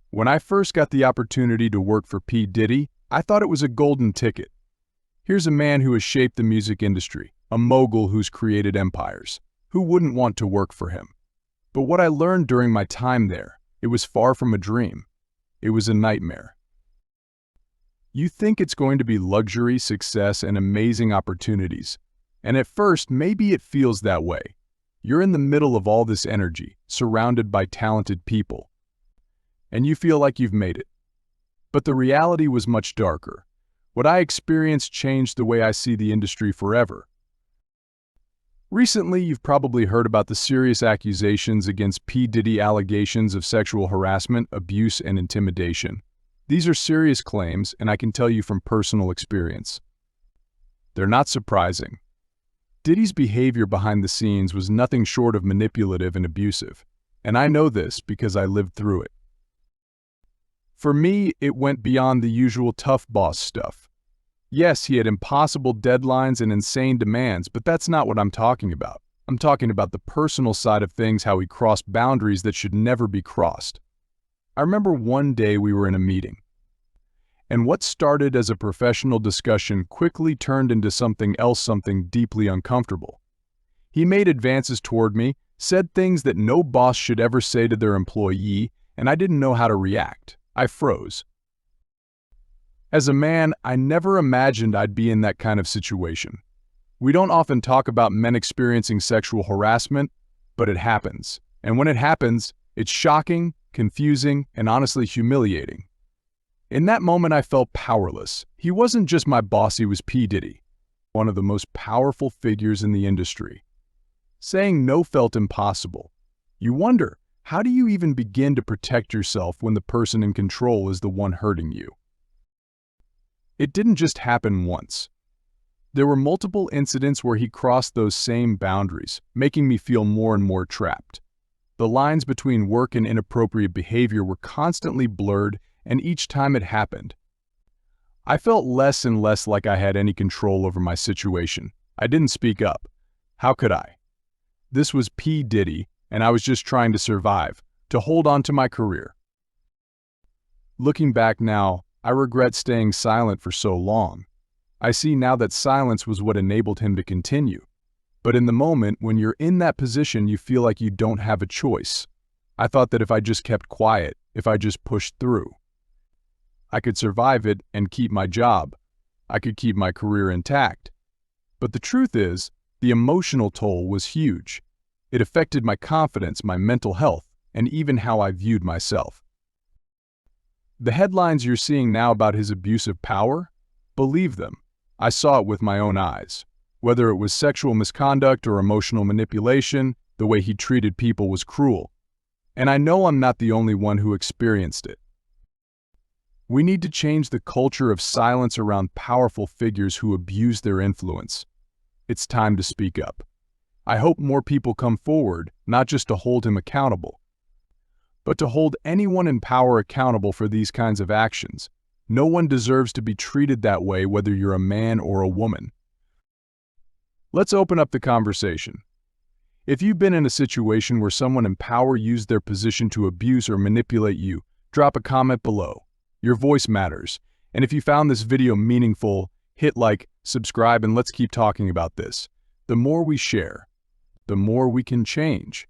When I first got the opportunity to work for P Diddy, I thought it was a golden ticket. Here's a man who has shaped the music industry, a mogul who's created empires. Who wouldn't want to work for him? But what I learned during my time there, it was far from a dream. It was a nightmare. You think it's going to be luxury, success, and amazing opportunities. And at first, maybe it feels that way. You're in the middle of all this energy, surrounded by talented people. And you feel like you've made it. But the reality was much darker. What I experienced changed the way I see the industry forever. Recently, you've probably heard about the serious accusations against P. Diddy, allegations of sexual harassment, abuse, and intimidation. These are serious claims, and I can tell you from personal experience. They're not surprising. Diddy's behavior behind the scenes was nothing short of manipulative and abusive, and I know this because I lived through it. For me, it went beyond the usual tough boss stuff. Yes, he had impossible deadlines and insane demands, but that's not what I'm talking about. I'm talking about the personal side of things, how he crossed boundaries that should never be crossed. I remember one day we were in a meeting, and what started as a professional discussion quickly turned into something else, something deeply uncomfortable. He made advances toward me, said things that no boss should ever say to their employee, and I didn't know how to react. I froze. As a man, I never imagined I'd be in that kind of situation. We don't often talk about men experiencing sexual harassment, but it happens. And when it happens, it's shocking, confusing, and honestly humiliating. In that moment, I felt powerless. He wasn't just my boss, he was P. Diddy, one of the most powerful figures in the industry. Saying no felt impossible. You wonder, how do you even begin to protect yourself when the person in control is the one hurting you? It didn't just happen once. There were multiple incidents where he crossed those same boundaries, making me feel more and more trapped. The lines between work and inappropriate behavior were constantly blurred, and each time it happened, I felt less and less like I had any control over my situation. I didn't speak up. How could I? This was P. Diddy, and I was just trying to survive, to hold on to my career. Looking back now, I regret staying silent for so long. I see now that silence was what enabled him to continue. But in the moment, when you're in that position, you feel like you don't have a choice. I thought that if I just kept quiet, if I just pushed through, I could survive it and keep my job. I could keep my career intact. But the truth is, the emotional toll was huge. It affected my confidence, my mental health, and even how I viewed myself. The headlines you're seeing now about his abusive power? Believe them. I saw it with my own eyes. Whether it was sexual misconduct or emotional manipulation, the way he treated people was cruel. And I know I'm not the only one who experienced it. We need to change the culture of silence around powerful figures who abuse their influence. It's time to speak up. I hope more people come forward, not just to hold him accountable, but to hold anyone in power accountable for these kinds of actions. No one deserves to be treated that way, whether you're a man or a woman. Let's open up the conversation. If you've been in a situation where someone in power used their position to abuse or manipulate you, drop a comment below. Your voice matters. And if you found this video meaningful, hit like, subscribe, and let's keep talking about this. The more we share, the more we can change.